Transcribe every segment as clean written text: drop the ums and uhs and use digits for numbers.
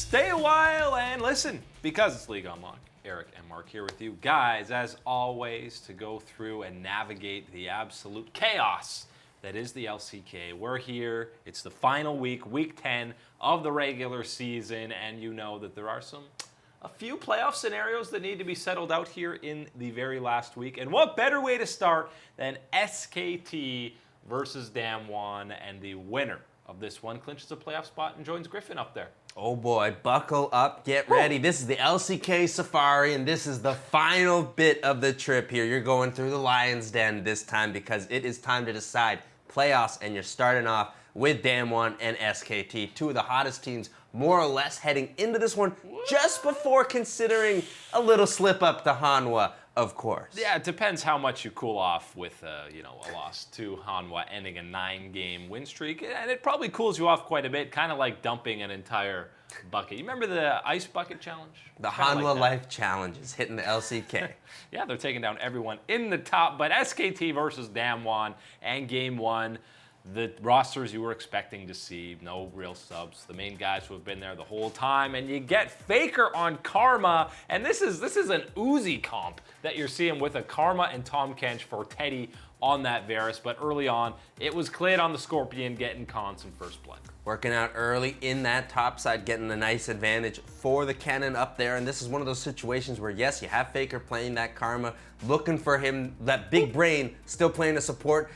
stay a while and listen, because it's League Unlocked. Eric and Mark here with you. Guys, as always, to go through and navigate the absolute chaos that is the LCK. We're here. It's the final week, week 10 of the regular season, and you know that there are a few playoff scenarios that need to be settled out here in the very last week. And what better way to start than SKT versus Damwon, and the winner of this one clinches a playoff spot and joins Griffin up there. Oh boy, buckle up, get ready. This is the LCK Safari, and this is the final bit of the trip here. You're going through the Lion's Den this time because it is time to decide playoffs, and you're starting off with Damwon and SKT, two of the hottest teams more or less heading into this one just before considering a little slip up to Hanwha, of course. Yeah, it depends how much you cool off with a loss to Hanwha ending a 9-game win streak, and it probably cools you off quite a bit, kind of like dumping an entire bucket. You remember the ice bucket challenge? The Hanwha Life Challenge is hitting the LCK. Yeah, they're taking down everyone in the top, but SKT versus Damwon and game one, the rosters you were expecting to see, no real subs, the main guys who have been there the whole time, and you get Faker on Karma, and this is an Uzi comp that you're seeing with a Karma and Tahm Kench for Teddy on that Varus, but early on, it was Clid on the Scorpion getting Con some first blood. Working out early in that top side, getting a nice advantage for the cannon up there, and this is one of those situations where, yes, you have Faker playing that Karma, looking for him, that big brain, still playing a support.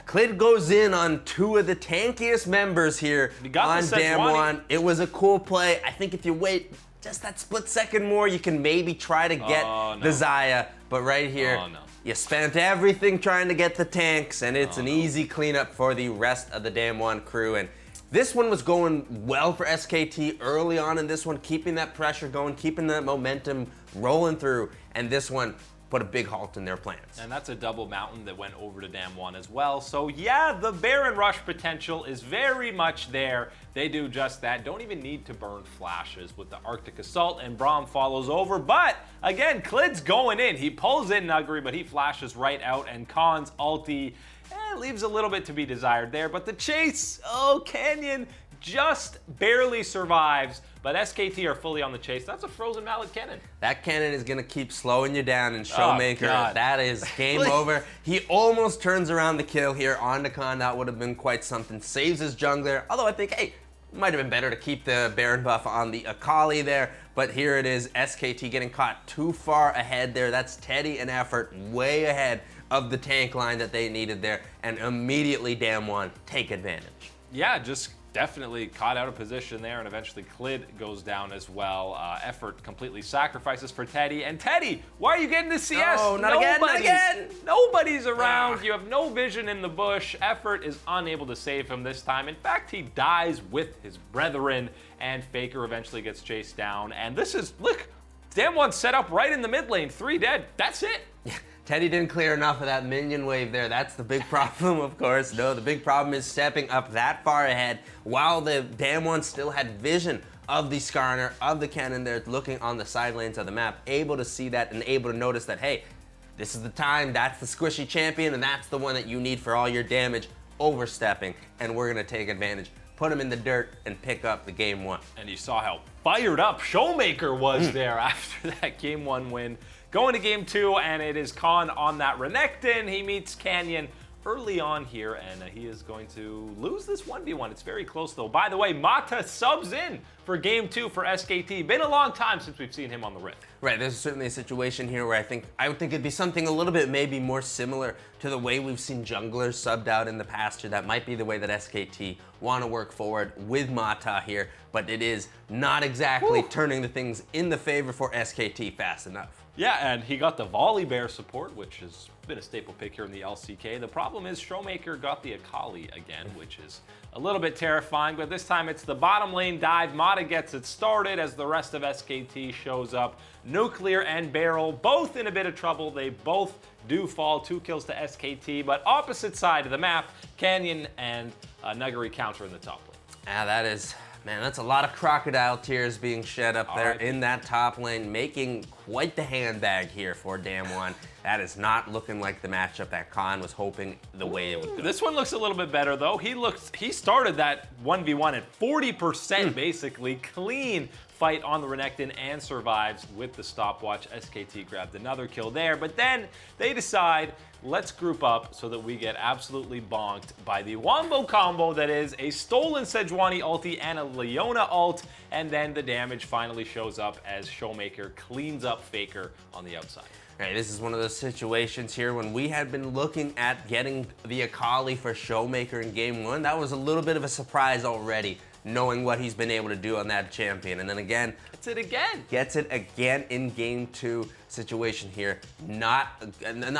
Clid goes in on two of the tankiest members here on Damwon. It was a cool play. I think if you wait just that split second more, you can maybe try to get the Xayah. But right here, you spent everything trying to get the tanks, and it's an easy cleanup for the rest of the Damwon crew. And this one was going well for SKT early on in this one, keeping that pressure going, keeping that momentum rolling through. And this one put a big halt in their plans. And that's a double mountain that went over to Damwon as well. So yeah, the Baron Rush potential is very much there. They do just that. Don't even need to burn flashes with the Arctic Assault, and Braum follows over. But again, Clid's going in. He pulls in Nuggery, but he flashes right out, and Khan's ulti leaves a little bit to be desired there. But the chase, Canyon just barely survives, but SKT are fully on the chase. That's a frozen mallet cannon. That cannon is gonna keep slowing you down, and Showmaker, that is game over. He almost turns around the kill here on the Khan. That would have been quite something. Saves his jungler, although I think, hey, it might have been better to keep the Baron buff on the Akali there, but here it is, SKT getting caught too far ahead there. That's Teddy and Effort way ahead of the tank line that they needed there, and immediately Damwon take advantage. Yeah, just definitely caught out of position there, and eventually Clid goes down as well. Effort completely sacrifices for Teddy, and Teddy, why are you getting the CS? No, not again. Nobody's around. You have no vision in the bush. Effort is unable to save him this time. In fact, he dies with his brethren, and Faker eventually gets chased down. And this is, look, Damwon set up right in the mid lane, 3 dead. That's it. Teddy didn't clear enough of that minion wave there. That's the big problem, of course. No, the big problem is stepping up that far ahead while the Damwon still had vision of the Skarner, of the cannon there, looking on the side lanes of the map, able to see that and able to notice that, hey, this is the time, that's the squishy champion, and that's the one that you need for all your damage, overstepping, and we're gonna take advantage, put him in the dirt, and pick up the game one. And you saw how fired up Showmaker was there after that game one win. Going to game two, and it is Khan on that Renekton. He meets Canyon early on here, and he is going to lose this 1v1. It's very close, though. By the way, Mata subs in for game two for SKT. Been a long time since we've seen him on the Rift. Right, there's certainly a situation here where I would think it'd be something a little bit maybe more similar to the way we've seen junglers subbed out in the past here. That might be the way that SKT want to work forward with Mata here, but it is not exactly turning the things in the favor for SKT fast enough. Yeah, and he got the Volley Bear support, which has been a staple pick here in the LCK. The problem is Showmaker got the Akali again, which is a little bit terrifying, but this time it's the bottom lane dive. Mata gets it started as the rest of SKT shows up. Nuclear and Barrel both in a bit of trouble. They both do fall, 2 kills to SKT, but opposite side of the map, Canyon and Nuggery counter in the top lane. That is, man, that's a lot of crocodile tears being shed up there in that top lane, making quite the handbag here for Damwon. That is not looking like the matchup that Khan was hoping the way it would go. This one looks a little bit better, though. He started that 1v1 at 40% basically, clean fight on the Renekton and survives with the stopwatch. SKT grabbed another kill there, but then they decide, let's group up so that we get absolutely bonked by the wombo combo that is a stolen Sejuani ulti and a Leona ult, and then the damage finally shows up as Showmaker cleans up Faker on the outside. Right, this is one of those situations here when we had been looking at getting the Akali for Showmaker in game 1. That was a little bit of a surprise already, knowing what he's been able to do on that champion. And then again, gets it again in game 2 situation here. Not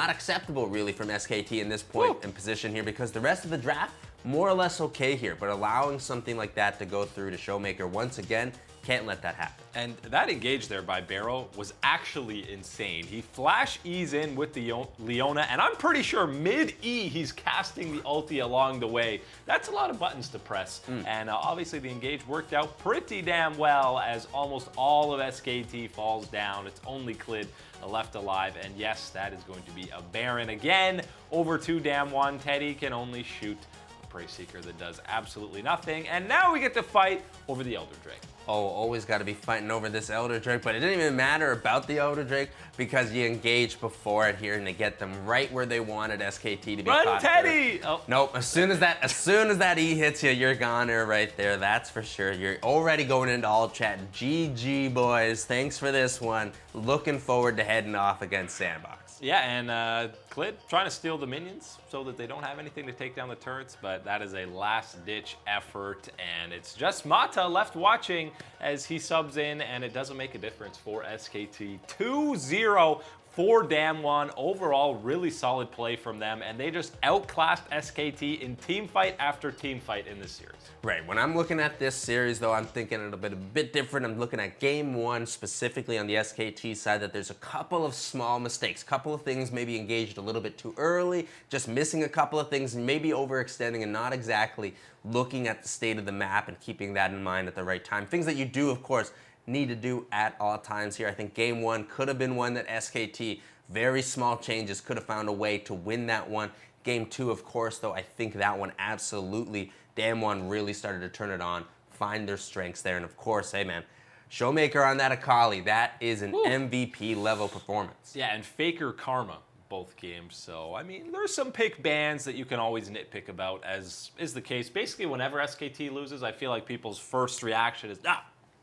acceptable really from SKT in this point and position here, because the rest of the draft, more or less okay here, but allowing something like that to go through to Showmaker once again, can't let that happen. And that engage there by Barrow was actually insane. He flash E's in with the Leona, and I'm pretty sure mid-E he's casting the ulti along the way. That's a lot of buttons to press. And obviously the engage worked out pretty damn well, as almost all of SKT falls down. It's only Clid left alive, and yes, that is going to be a Baron again over to Damwon. Teddy can only shoot a Prey Seeker that does absolutely nothing, and now we get to fight over the Elder Drake. Oh, always got to be fighting over this Elder Drake, but it didn't even matter about the Elder Drake because you engaged before it here and to get them right where they wanted SKT to be. Run, caught Teddy! Oh. Nope, as soon as that E hits you, you're goner right there, that's for sure. You're already going into all chat. GG, boys. Thanks for this one. Looking forward to heading off against Sandbox. Yeah, and Clid trying to steal the minions so that they don't have anything to take down the turrets, but that is a last-ditch effort, and it's just Mata left watching as he subs in, and it doesn't make a difference for SKT. 2-0 for Damwon. Overall, really solid play from them, and they just outclassed SKT in team fight after team fight in this series. Right, when I'm looking at this series though, I'm thinking it'll be a bit different. I'm looking at game 1 specifically on the SKT side, that there's a couple of small mistakes, couple of things maybe engaged a little bit too early, just missing a couple of things and maybe overextending and not exactly looking at the state of the map and keeping that in mind at the right time. Things that you do, of course, need to do at all times here. I think game 1 could have been one that SKT, very small changes, could have found a way to win that one. Game 2, of course, though, I think that one absolutely, Damwon really started to turn it on, find their strengths there, and of course, hey man, Showmaker on that Akali, that is an MVP level performance. Yeah, and Faker Karma both games. So, I mean, there's some pick bans that you can always nitpick about, as is the case. Basically, whenever SKT loses, I feel like people's first reaction is,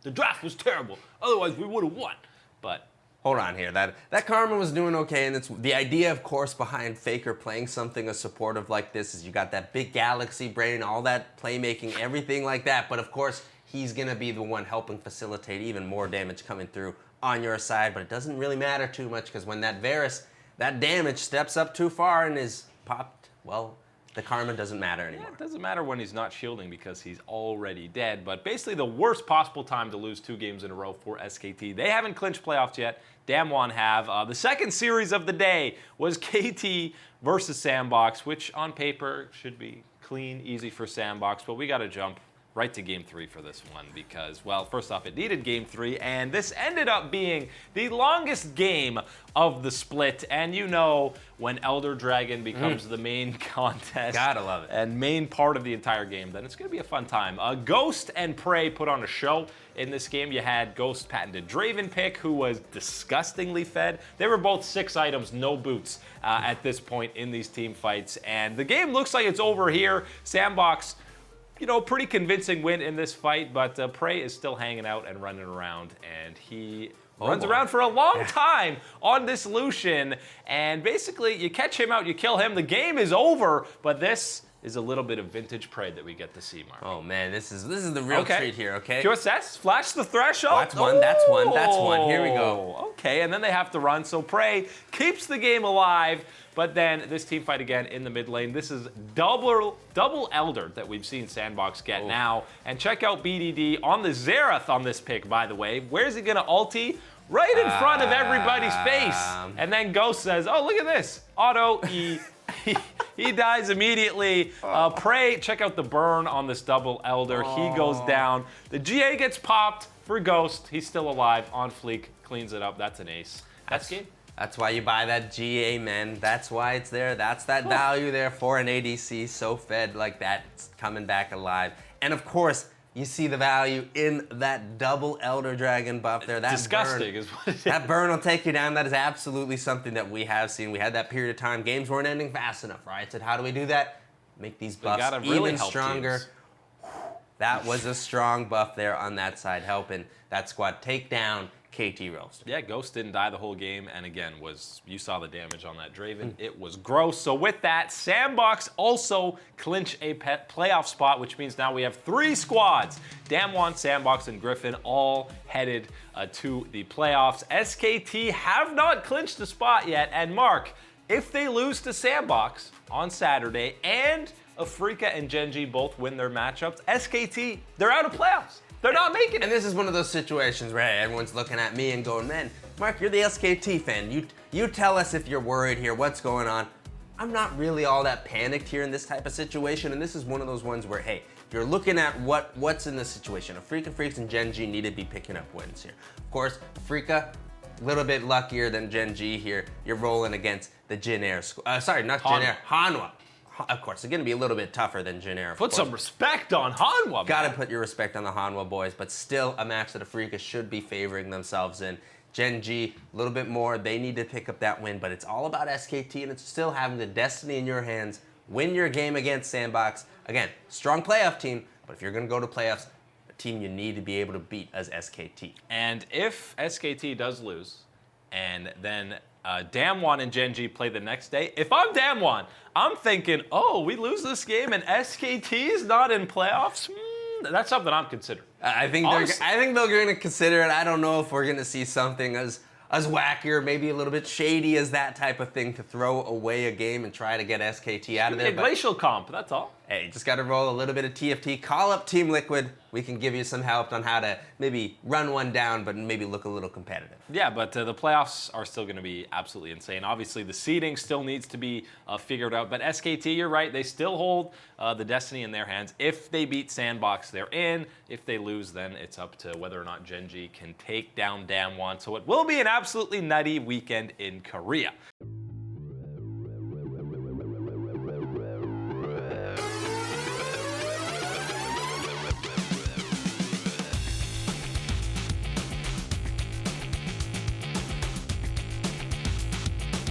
the draft was terrible. Otherwise, we would have won. But hold on here. That Karma was doing okay, and it's the idea, of course, behind Faker playing something as supportive like this is you got that big galaxy brain, all that playmaking, everything like that. But of course, he's gonna be the one helping facilitate even more damage coming through on your side. But it doesn't really matter too much, because when that Varus, that damage steps up too far and is popped, well, the Karma doesn't matter anymore. Yeah, it doesn't matter when he's not shielding because he's already dead. But basically the worst possible time to lose 2 games in a row for SKT. They haven't clinched playoffs yet. Damwon have. The second series of the day was KT versus Sandbox, which on paper should be clean, easy for Sandbox. But we got to jump right to game 3 for this one because, well, first off, it needed game 3, and this ended up being the longest game of the split. And you know, when Elder Dragon becomes the main contest, gotta love it, and main part of the entire game, then it's gonna be a fun time. Ghost and Prey put on a show in this game. You had Ghost patented Draven pick, who was disgustingly fed. They were both 6 items, no boots at this point in these team fights, and the game looks like it's over here. Sandbox, you know, pretty convincing win in this fight, but Prey is still hanging out and running around, and he runs around for a long time on this Lucian, and basically you catch him out, you kill him, the game is over, but this is a little bit of vintage Prey that we get to see, Mark. Oh man, this is the real treat here, okay? QSS, flash the threshold. That's one, here we go. Okay, and then they have to run, so Prey keeps the game alive, but then this team fight again in the mid lane. This is double Elder that we've seen Sandbox get now. And check out BDD on the Xerath on this pick, by the way. Where's he gonna ulti? Right in front of everybody's face. And then Ghost says, oh, look at this. Auto E. He dies immediately. Prey, check out the burn on this double Elder. He goes down. The GA gets popped for Ghost. He's still alive, on fleek, cleans it up. That's an ace. That's game. That's why you buy that GA, man. That's why it's there. That's that value there for an ADC so fed like that. It's coming back alive. And of course, you see the value in that double Elder Dragon buff there. That Disgusting burn, is what it is. That burn will take you down. That is absolutely something that we have seen. We had that period of time. Games weren't ending fast enough. Riot said, how do we do that? Make these buffs gotta really even help stronger. teams. That was a strong buff there on that side, helping that squad take down KT Roaster. Yeah, Ghost didn't die the whole game, and again, you saw the damage on that Draven. It was gross. So with that, Sandbox also clinch a playoff spot, which means now we have 3 squads. Damwon, Sandbox, and Griffin all headed to the playoffs. SKT have not clinched the spot yet, and Mark, if they lose to Sandbox on Saturday and Afrika and Genji both win their matchups, SKT, they're out of playoffs. They're not making it. And this is one of those situations where everyone's looking at me and going, man, Mark, you're the SKT fan. You tell us if you're worried here, what's going on. I'm not really all that panicked here in this type of situation, and this is one of those ones where, hey, you're looking at what's in the situation. Afrika Freaks and Genji need to be picking up wins here. Of course, Afrika, a little bit luckier than Genji here. You're rolling against the Jin Air squad. Sorry, not Jin Air, Hanwha. Of course, they're going to be a little bit tougher than Jin Air. Put some respect on Hanwha, Gotta put your respect on the Hanwha boys, but still a match that Afrika should be favoring themselves in. Genji, a little bit more. They need to pick up that win, but it's all about SKT, and it's still having the destiny in your hands. Win your game against Sandbox. Again, strong playoff team, but if you're going to go to playoffs, a team you need to be able to beat as SKT. And if SKT does lose, and then Damwon and Genji play the next day, if I'm Damwon, I'm thinking, oh, we lose this game and SKT is not in playoffs? That's something I'm considering. I think they're going to consider it. I don't know if we're going to see something as wacky or maybe a little bit shady as that type of thing to throw away a game and try to get SKT out of there. A glacial comp, that's all. Hey, just got to roll a little bit of TFT. Call up Team Liquid. We can give you some help on how to maybe run one down, but maybe look a little competitive. Yeah, but the playoffs are still going to be absolutely insane. Obviously, the seeding still needs to be figured out. But SKT, you're right, they still hold the destiny in their hands. If they beat Sandbox, they're in. If they lose, then it's up to whether or not Genji can take down Damwon. So it will be an absolutely nutty weekend in Korea.